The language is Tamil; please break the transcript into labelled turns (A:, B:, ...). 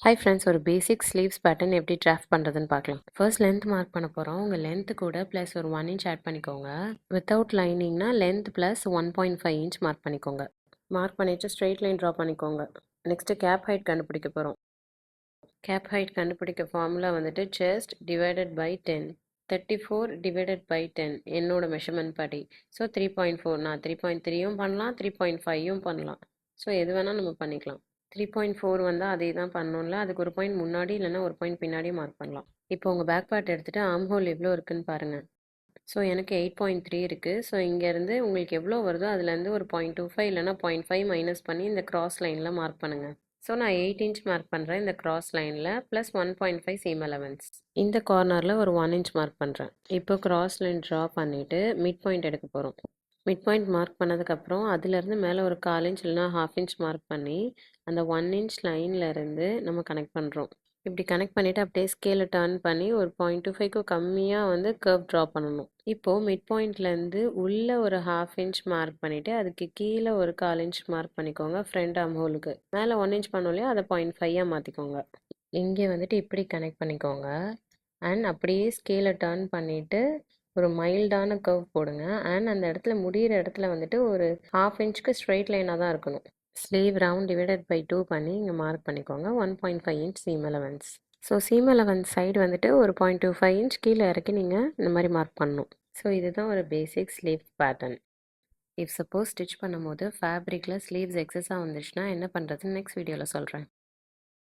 A: ஹாய் ஃப்ரெண்ட்ஸ், ஒரு பேசிக் ஸ்லீவ்ஸ் பேட்டர்ன் எப்படி டிராஃப்ட் பண்ணுறதுன்னு பார்க்கலாம். ஃபர்ஸ்ட் லென்த் மார்க் பண்ண போகிறோம். உங்கள் லென்த்து கூட ப்ளஸ் ஒரு 1 இன்ச் ஆட் பண்ணிக்கோங்க. வித்தவுட் லைனிங்னா லென்த் ப்ளஸ் 1.5 இன்ச் மார்க் பண்ணிக்கோங்க. மார்க் பண்ணிவிட்டு ஸ்ட்ரெயிட் லைன் ட்ரா பண்ணிக்கோங்க. நெக்ஸ்ட்டு கேப் ஹைட் கண்டுபிடிக்க போகிறோம். கேப் ஹைட் கண்டுபிடிக்க ஃபார்முலா வந்துட்டு chest divided by 10. 34 divided by 10 என்னோட மெஷர்மெண்ட் படி. ஸோ 3.4. நான் 3.3யும் பண்ணலாம், 3.5யும் பண்ணலாம். ஸோ எது வேணால் நம்ம பண்ணிக்கலாம். 3.4 வந்தால் அதே தான் பண்ணணும்ல, அதுக்கு ஒரு பாயிண்ட் முன்னாடி இல்லைன்னா ஒரு பாயிண்ட் பின்னாடி மார்க் பண்ணலாம். இப்போ உங்கள் பேக் பார்ட் எடுத்துகிட்டு ஆர்ம் ஹோல் எவ்வளோ இருக்குன்னு பாருங்கள். ஸோ எனக்கு 8.3 இருக்குது. ஸோ இங்கேருந்து உங்களுக்கு எவ்வளோ வருதோ அதுலேருந்து ஒரு 0.25 இல்லைன்னா 0.5 மைனஸ் பண்ணி இந்த கிராஸ் லைனில் மார்க் பண்ணுங்கள். ஸோ நான் 8 இன்ச் மார்க் பண்ணுறேன் இந்த கிராஸ் லைனில், ப்ளஸ் 1.5 சீம் அலவன்ஸ். இந்த கார்னரில் ஒரு 1 இன்ச் மார்க் பண்ணுறேன். இப்போ கிராஸ் லைன் ட்ரா பண்ணிவிட்டு மிட் பாயிண்ட் எடுக்க போகிறோம். மிட் பாயிண்ட் மார்க் பண்ணதுக்கப்புறம் அதுலேருந்து மேலே ஒரு 1/4 இன்ச் இல்லைனா 1/2 இன்ச் மார்க் பண்ணி அந்த 1 இன்ச் லைன்லேருந்து நம்ம கனெக்ட் பண்ணுறோம். இப்படி கனெக்ட் பண்ணிவிட்டு அப்படியே ஸ்கேலை டர்ன் பண்ணி ஒரு 0.25க்கு கம்மியாக வந்து கர்வ் ட்ரா பண்ணணும். இப்போது மிட் பாயிண்ட்லேருந்து உள்ளே ஒரு 1/2 இன்ச் மார்க் பண்ணிவிட்டு அதுக்கு கீழே ஒரு 1/4 இன்ச் மார்க் பண்ணிக்கோங்க ஃப்ரண்ட் ஆர்ம் ஹோலுக்கு. மேலே 1 இன்ச் பண்ணோம் இல்லையா, அதை 0.5ஆக மாற்றிக்கோங்க. இங்கே வந்துட்டு இப்படி கனெக்ட் பண்ணிக்கோங்க. அண்ட் அப்படியே ஸ்கேலை டர்ன் பண்ணிவிட்டு ஒரு மைல்டான கர்வ் போடுங்க. அண்ட் அந்த இடத்துல முடிகிற இடத்துல வந்துட்டு ஒரு 1/2 இன்ச்சுக்கு ஸ்ட்ரெயிட் லைனாக தான் இருக்கணும். ஸ்லீவ் ரவுண்ட் டிவைடட் பை 2 பண்ணி இங்கே மார்க் பண்ணிக்கோங்க. 1.5 inch seam allowance. So seam allowance side வந்துட்டு ஒரு 0.25 இன்ச் கீழே இறக்கி நீங்கள் இந்த மாதிரி மார்க் பண்ணணும். ஸோ இதுதான் ஒரு basic sleeve pattern. If suppose stitch பண்ணும்போது ஃபேப்ரிக்கில் ஸ்லீவ்ஸ் எக்ஸஸாக வந்துச்சுன்னா என்ன பண்ணுறதுன்னு நெக்ஸ்ட் வீடியோவில் சொல்கிறேன்.